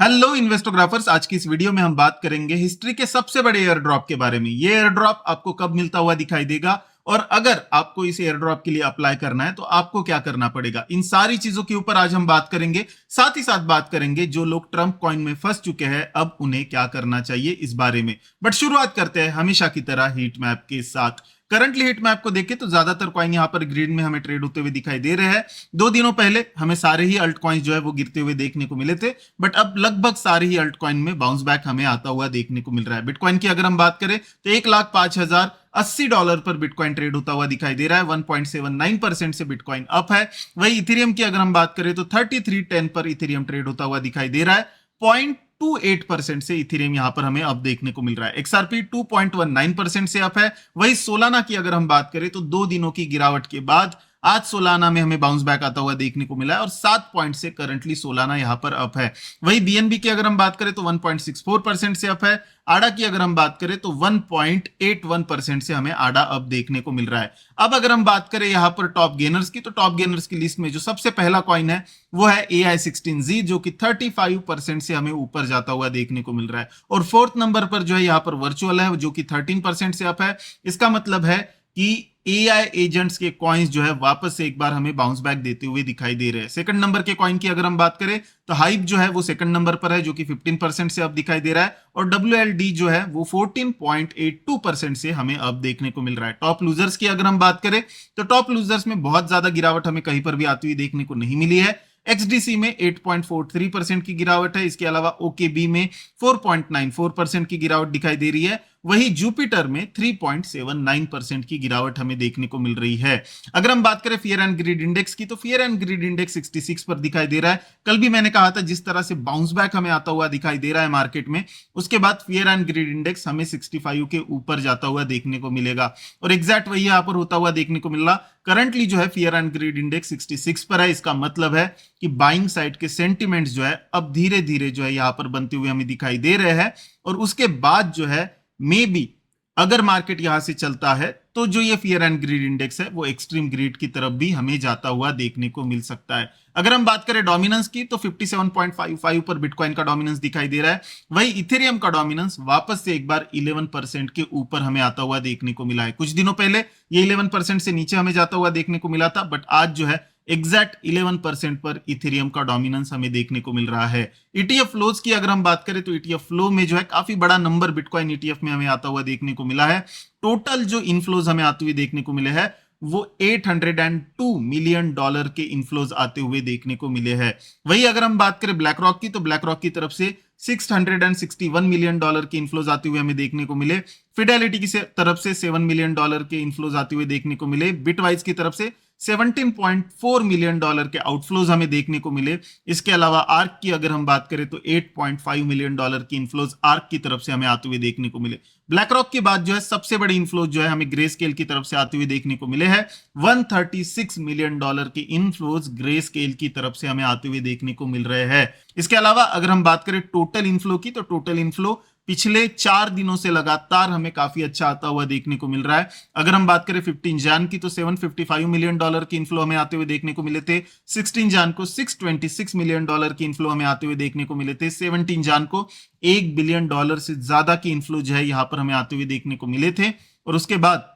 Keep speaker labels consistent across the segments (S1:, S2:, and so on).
S1: Hello इन्वेस्टोग्राफर्स, आज की इस वीडियो में हम बात करेंगे हिस्ट्री के सबसे बड़े एयर ड्रॉप के बारे में। ये एयर ड्रॉप आपको कब मिलता हुआ दिखाई देगा और अगर आपको इस एयर ड्रॉप के लिए अप्लाई करना है तो आपको क्या करना पड़ेगा। इन सारी चीजों के ऊपर आज हम बात करेंगे। साथ ही साथ बात करेंगे जो लोग ट्रंप कॉइन में फंस चुके हैं अब उन्हें क्या करना चाहिए इस बारे में। बट शुरुआत करते हैं हमेशा की तरह हीट मैप के साथ। करंटली हीट मैप को देखें तो ज्यादातर कॉइन यहां पर ग्रीड में हमें ट्रेड होते हुए दिखाई दे रहे हैं। 2 दिनों पहले हमें सारे ही अल्ट कॉइन्स जो है वो गिरते हुए देखने को मिले थे, बट अब लगभग सारे ही अल्ट कॉइन में बाउंस बैक हमें आता हुआ देखने को मिल रहा है। बिटकॉइन की अगर हम बात करें तो $1,05,080 पर बिटकॉइन ट्रेड होता हुआ दिखाई दे रहा है। 1.79% से बिटकॉइन अप है। वही इथेरियम की अगर हम बात करें तो 3310 पर इथेरियम ट्रेड होता हुआ दिखाई दे रहा है। 0.28% से इथेरियम यहां पर हमें अब देखने को मिल रहा है। एक्सआरपी 2.19% से अप है। वही सोलाना की अगर हम बात करें तो 2 दिनों की गिरावट के बाद आज सोलाना में हमें बाउंस बैक आता हुआ देखने को मिला है और 7 पॉइंट से करंटली सोलाना यहां पर अप है। वही बीएनबी की अगर हम बात करें तो 1.64% से अप है। आडा की अगर हम बात करें तो 1.81% से हमें आडा अप देखने को मिल रहा है। अब अगर हम बात करें यहां पर टॉप गेनर्स की, तो टॉप गेनर्स की लिस्ट में जो सबसे पहला कॉइन है वो है AI16Z, जो कि 35% से हमें ऊपर जाता हुआ देखने को मिल रहा है। और फोर्थ नंबर पर जो है यहां पर वर्चुअल है जो कि 13% से अप है। इसका मतलब है कि एआई एजेंट्स के कॉइन्स जो है वापस से एक बार हमें बाउंस बैक देते हुए दिखाई दे रहे हैं। सेकंड नंबर के कॉइन की अगर हम बात करें तो हाइप जो है वो सेकंड नंबर पर है जो कि 15% से अब दिखाई दे रहा है। और WLD जो है वो 14.82% से हमें अब देखने को मिल रहा है। टॉप लूजर्स की अगर हम बात करें तो टॉप लूजर्स में बहुत ज्यादा गिरावट हमें कहीं पर भी आती हुई देखने को नहीं मिली है। XDC में 8.43% की गिरावट है। इसके अलावा OKB में 4.94% की गिरावट दिखाई दे रही है। वही जुपिटर में 3.79% की गिरावट हमें देखने को मिल रही है। अगर हम बात करें फियर एंड ग्रीड इंडेक्स की, तो फियर एंड ग्रीड इंडेक्स 66 पर दिखाई दे रहा है। कल भी मैंने कहा था जिस तरह से बाउंस बैक हमें आता हुआ दिखाई दे रहा है मार्केट में, उसके बाद फियर एंड ग्रीड इंडेक्स हमें 65 के ऊपर जाता हुआ देखने को मिलेगा और एग्जैक्ट वही यहां पर होता हुआ देखने को मिल रहा। करंटली जो है फियर एंड ग्रीड इंडेक्स 66 पर है। इसका मतलब है कि बाइंग साइड के सेंटिमेंट्स जो है अब धीरे धीरे जो है यहां पर बनते हुए हमें दिखाई दे रहे हैं। और उसके बाद जो है मे बी अगर मार्केट यहां से चलता है तो जो ये फियर एंड ग्रीड इंडेक्स है वो एक्सट्रीम ग्रीड की तरफ भी हमें जाता हुआ देखने को मिल सकता है। अगर हम बात करें डोमिनेंस की तो 57.55 पर बिटकॉइन का डोमिनेंस दिखाई दे रहा है। वही इथेरियम का डोमिनेंस वापस से एक बार 11% के ऊपर हमें आता हुआ देखने को मिला है। कुछ दिनों पहले ये 11% से नीचे हमें जाता हुआ देखने को मिला था, बट आज जो है एग्जैक्ट 11% पर इथेरियम का डोमिनेंस हमें देखने को मिल रहा है। ETF फ्लोज की अगर हम बात करें तो ETF फ्लो में जो है काफी बड़ा नंबर बिटकॉइन ETF में हमें आता हुआ देखने को मिला है। टोटल जो इनफ्लोज हमें आते हुए देखने को मिले हैं वो $802 मिलियन के इनफ्लोज आते हुए देखने को मिले हैं। वही अगर हम बात करें ब्लैक रॉक की, तो ब्लैक रॉक की तरफ से $661 मिलियन के इनफ्लोज आते हुए हमें देखने को मिले। फिडेलिटी की तरफ से $7 मिलियन के इनफ्लोज आते हुए देखने को मिले। बिटवाइज की तरफ से $17.4 मिलियन के आउटफ्लोज हमें देखने को मिले। इसके अलावा आर्क की अगर हम बात करें तो $8.5 मिलियन की इनफ्लोज आर्क की तरफ से हमें आते हुए देखने को मिले। ब्लैक रॉक के बाद जो है सबसे बड़े इनफ्लोज जो है हमें ग्रे स्केल की तरफ से आते हुए देखने को मिले हैं। $136 मिलियन के इनफ्लोज ग्रे स्केल की तरफ से हमें आते हुए देखने को मिल रहे हैं। इसके अलावा अगर हम बात करें टोटल इनफ्लो की, तो टोटल इनफ्लो पिछले 4 दिनों से लगातार हमें काफी अच्छा आता हुआ देखने को मिल रहा है। अगर हम बात करें 15 जन की तो $755 मिलियन की इनफ्लो हमें आते हुए देखने को मिले थे। 16 जन को $626 मिलियन की इनफ्लो हमें आते हुए देखने को मिले थे। 17 जन को $1 बिलियन से ज्यादा की इनफ्लो जो है यहां पर हमें आते हुए देखने को मिले थे। और उसके बाद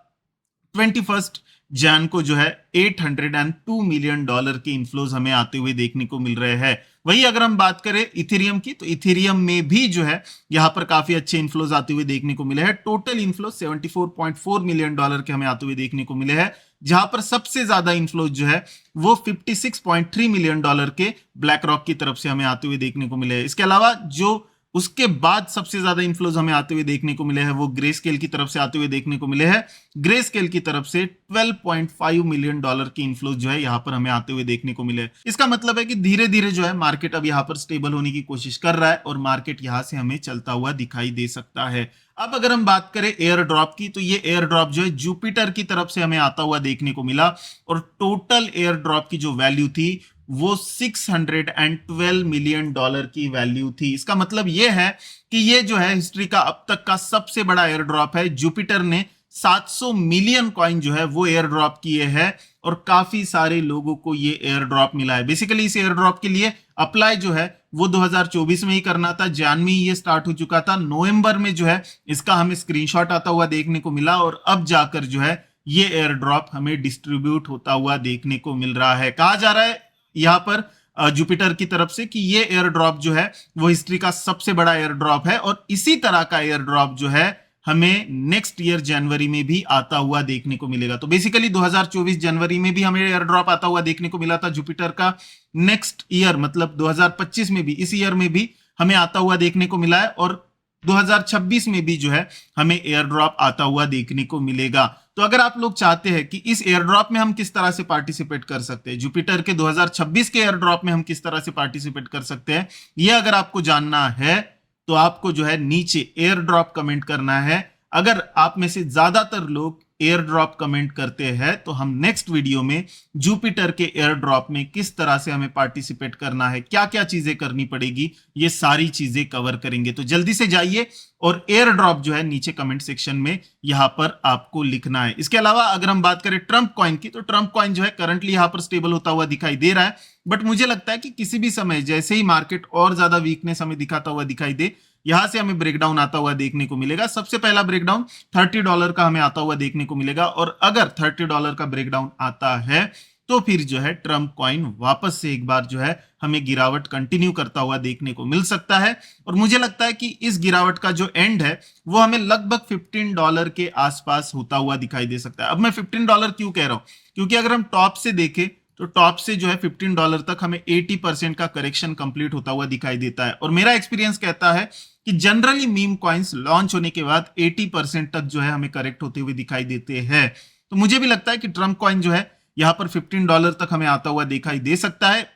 S1: 21 जैन को जो है $802 मिलियन के इनफ्लोज हमें आते हुए देखने को मिल रहे हैं। वही अगर हम बात करें इथेरियम की, तो इथेरियम में भी जो है यहां पर काफी अच्छे इनफ्लोज आते हुए देखने को मिले हैं। टोटल इनफ्लो $74.4 मिलियन के हमें आते हुए देखने को मिले हैं, जहां पर सबसे ज्यादा इनफ्लोज जो है वो $56.3 मिलियन के ब्लैक रॉक की तरफ से हमें आते हुए देखने को मिले हैं। इसके अलावा जो उसके बाद सबसे ज्यादा इनफ्लोज हमें आते हुए देखने को मिले हैं वो ग्रे स्केल की तरफ से आते हुए देखने को मिले हैं। ग्रे स्केल की तरफ से $12.5 मिलियन की इनफ्लोज जो है यहां पर हमें आते हुए देखने को मिले हैं। इसका मतलब है कि धीरे धीरे जो है मार्केट अब यहां पर स्टेबल होने की कोशिश कर रहा है और मार्केट यहां से हमें चलता हुआ दिखाई दे सकता है। अब अगर हम बात करें एयर ड्रॉप की, तो ये एयर ड्रॉप जो है जुपिटर की तरफ से हमें आता हुआ देखने को मिला और टोटल एयर ड्रॉप की जो वैल्यू थी वो $612 मिलियन की वैल्यू थी। इसका मतलब यह है कि ये जो है हिस्ट्री का अब तक का सबसे बड़ा एयर ड्रॉप है। जुपिटर ने 700 मिलियन कॉइन जो है वो एयर ड्रॉप किए हैं और काफी सारे लोगों को ये एयर ड्रॉप मिला है। बेसिकली इस एयर ड्रॉप के लिए अप्लाई जो है वो 2024 में ही करना था। जन में ये स्टार्ट हो चुका था, नवंबर में जो है इसका हमें स्क्रीनशॉट आता हुआ देखने को मिला और अब जाकर जो है ये एयर ड्रॉप हमें डिस्ट्रीब्यूट होता हुआ देखने को मिल रहा है। कहा जा रहा है यहां पर जुपिटर की तरफ से कि ये एयर ड्रॉप जो है वो हिस्ट्री का सबसे बड़ा एयर ड्रॉप है और इसी तरह का एयर ड्रॉप जो है हमें नेक्स्ट ईयर जनवरी में भी आता हुआ देखने को मिलेगा। तो बेसिकली 2024 जनवरी में भी हमें एयर ड्रॉप आता हुआ देखने को मिला था जुपिटर का। नेक्स्ट ईयर मतलब 2025 में भी, इस ईयर में भी हमें आता हुआ देखने को मिला है और 2026 में भी जो है हमें एयर ड्रॉप आता हुआ देखने को मिलेगा। तो अगर आप लोग चाहते हैं कि इस एयर ड्रॉप में हम किस तरह से पार्टिसिपेट कर सकते हैं, जुपिटर के 2026 के एयर ड्रॉप में हम किस तरह से पार्टिसिपेट कर सकते हैं, यह अगर आपको जानना है तो आपको जो है नीचे एयर ड्रॉप कमेंट करना है। अगर आप में से ज्यादातर लोग एयर ड्रॉप कमेंट करते हैं तो हम नेक्स्ट वीडियो में जुपिटर के एयर ड्रॉप में किस तरह से हमें पार्टिसिपेट करना है, क्या क्या चीजें करनी पड़ेगी, ये सारी चीजें कवर करेंगे। तो जल्दी से जाइए और एयर ड्रॉप जो है नीचे कमेंट सेक्शन में यहां पर आपको लिखना है। इसके अलावा अगर हम बात करें ट्रम्प कॉइन की, तो ट्रम्प कॉइन जो है करंटली यहां पर स्टेबल होता हुआ दिखाई दे रहा है, बट मुझे लगता है कि किसी भी समय जैसे ही मार्केट और ज्यादा वीकनेस हमें दिखाता हुआ दिखाई दे, यहां से हमें ब्रेकडाउन आता हुआ देखने को मिलेगा। सबसे पहला ब्रेकडाउन $30 का हमें आता हुआ देखने को मिलेगा और अगर $30 का ब्रेकडाउन आता है तो फिर जो है ट्रम्प कॉइन वापस से एक बार जो है हमें गिरावट कंटिन्यू करता हुआ देखने को मिल सकता है। और मुझे लगता है कि इस गिरावट का जो एंड है वो हमें लगभग $15 के आसपास होता हुआ दिखाई दे सकता है। अब मैं $15 क्यों कह रहा हूं, क्योंकि अगर हम टॉप से देखें तो टॉप से जो है $15 तक हमें 80% का करेक्शन कंप्लीट होता हुआ दिखाई देता है। और मेरा एक्सपीरियंस कहता है कि जनरली मीम कॉइन्स लॉन्च होने के बाद 80% तक जो है हमें करेक्ट होते हुए दिखाई देते हैं। तो मुझे भी लगता है कि ट्रम्प कॉइन जो है यहां पर $15 तक हमें आता हुआ दिखाई दे सकता है।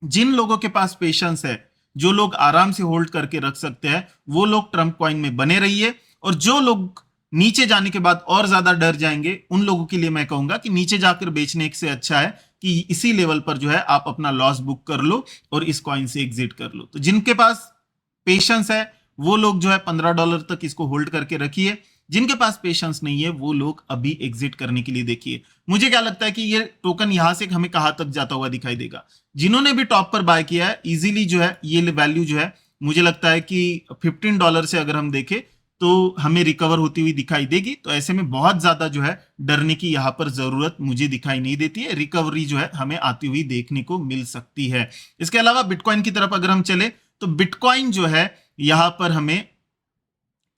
S1: जिन लोगों के पास पेशेंस है, जो लोग आराम से होल्ड करके रख सकते हैं, वो लोग ट्रम्प कॉइन में बने रहिए। और जो लोग नीचे जाने के बाद और ज्यादा डर जाएंगे, उन लोगों के लिए मैं कहूंगा कि नीचे जाकर बेचने से अच्छा है कि इसी लेवल पर जो है आप अपना लॉस बुक कर लो और इस कॉइन से एग्जिट कर लो। तो जिनके पास पेशेंस है वो लोग जो है $15 तक इसको होल्ड करके रखिए। जिनके पास पेशेंस नहीं है वो लोग अभी एग्जिट करने के लिए देखिए। मुझे क्या लगता है कि ये टोकन यहां से हमें कहां तक जाता हुआ दिखाई देगा। जिन्होंने भी टॉप पर बाय किया है इजीली जो है ये वैल्यू जो है मुझे लगता है कि $15 से अगर हम देखें तो हमें रिकवर होती हुई दिखाई देगी। तो ऐसे में बहुत ज्यादा जो है डरने की यहां पर जरूरत मुझे दिखाई नहीं देती है। रिकवरी जो है हमें आती हुई देखने को मिल सकती है। इसके अलावा बिटकॉइन की तरफ अगर हम चले तो बिटकॉइन जो है यहां पर हमें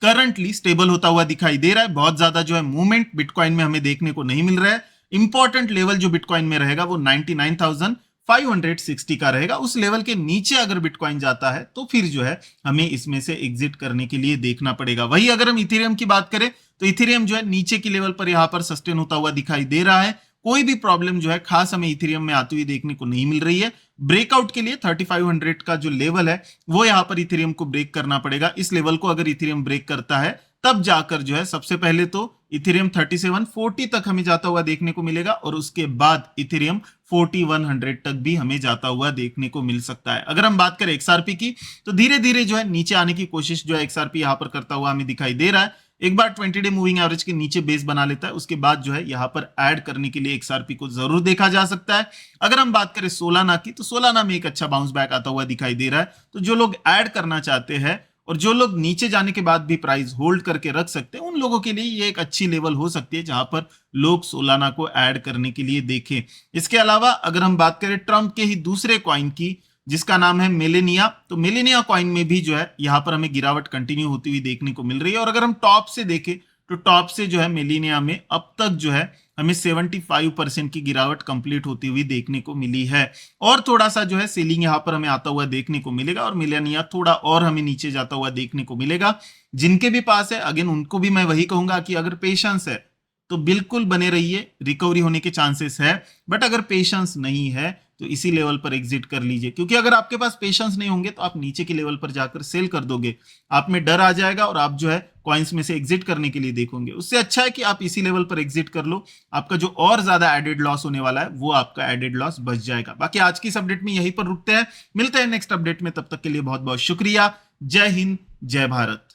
S1: करंटली स्टेबल होता हुआ दिखाई दे रहा है। बहुत ज्यादा जो है मूवमेंट बिटकॉइन में हमें देखने को नहीं मिल रहा है। इंपॉर्टेंट लेवल जो बिटकॉइन में रहेगा वो 99,560 का रहेगा। उस लेवल के नीचे अगर बिटकॉइन जाता है तो फिर जो है हमें इसमें से एग्जिट करने के लिए देखना पड़ेगा। वही अगर हम इथेरियम की बात करें तो इथेरियम जो है नीचे की लेवल पर यहां पर सस्टेन होता हुआ दिखाई दे रहा है। कोई भी प्रॉब्लम जो है खास हमें इथेरियम में आती हुई देखने को नहीं मिल रही है। ब्रेकआउट के लिए 3500 का जो लेवल है वो यहां पर इथेरियम को ब्रेक करना पड़ेगा। इस लेवल को अगर इथेरियम ब्रेक करता है तब जाकर जो है सबसे पहले तो इथेरियम 3740 तक हमें जाता हुआ देखने को मिलेगा और उसके बाद इथेरियम 4100 तक भी हमें जाता हुआ देखने को मिल सकता है। अगर हम बात करें एक्सआरपी की तो धीरे धीरे जो है नीचे आने की कोशिश जो है एक्सआरपी यहां पर करता हुआ हमें दिखाई दे रहा है। एक बार 20 डे मूविंग एवरेज के नीचे बेस बना लेता है उसके बाद जो है यहां पर ऐड करने के लिए एक्सआरपी को जरूर देखा जा सकता है। अगर हम बात करें सोलाना की तो सोलाना में एक अच्छा बाउंस बैक आता हुआ दिखाई दे रहा है। तो जो लोग ऐड करना चाहते हैं और जो लोग नीचे जाने के बाद भी प्राइस होल्ड करके रख सकते हैं उन लोगों के लिए ये एक अच्छी लेवल हो सकती है जहां पर लोग सोलाना को ऐड करने के लिए देखें। इसके अलावा अगर हम बात करें ट्रम्प के ही दूसरे कॉइन की जिसका नाम है मेलेनिया, तो मेलेनिया कॉइन में भी जो है यहां पर हमें गिरावट कंटिन्यू होती हुई देखने को मिल रही है। और अगर हम टॉप से देखें तो टॉप से जो है मेलेनिया में अब तक जो है हमें 75% की गिरावट कंप्लीट होती हुई देखने को मिली है और थोड़ा सा जो है सेलिंग यहां पर हमें आता हुआ देखने को मिलेगा और मेलेनिया थोड़ा और हमें नीचे जाता हुआ देखने को मिलेगा। जिनके भी पास है अगेन उनको भी मैं वही कहूंगा कि अगर पेशेंस है तो बिल्कुल बने रहिए, रिकवरी होने के चांसेस है। बट अगर पेशेंस नहीं है तो इसी लेवल पर एग्जिट कर लीजिए, क्योंकि अगर आपके पास पेशेंस नहीं होंगे तो आप नीचे के लेवल पर जाकर सेल कर दोगे, आप में डर आ जाएगा और आप जो है कॉइन्स में से एग्जिट करने के लिए देखोगे। उससे अच्छा है कि आप इसी लेवल पर एग्जिट कर लो, आपका जो और ज्यादा एडेड लॉस होने वाला है वो आपका एडेड लॉस बच जाएगा। बाकी आज की इस अपडेट में यहीं पर रुकते हैं, मिलते हैं नेक्स्ट अपडेट में, तब तक के लिए बहुत बहुत शुक्रिया। जय हिंद, जय भारत।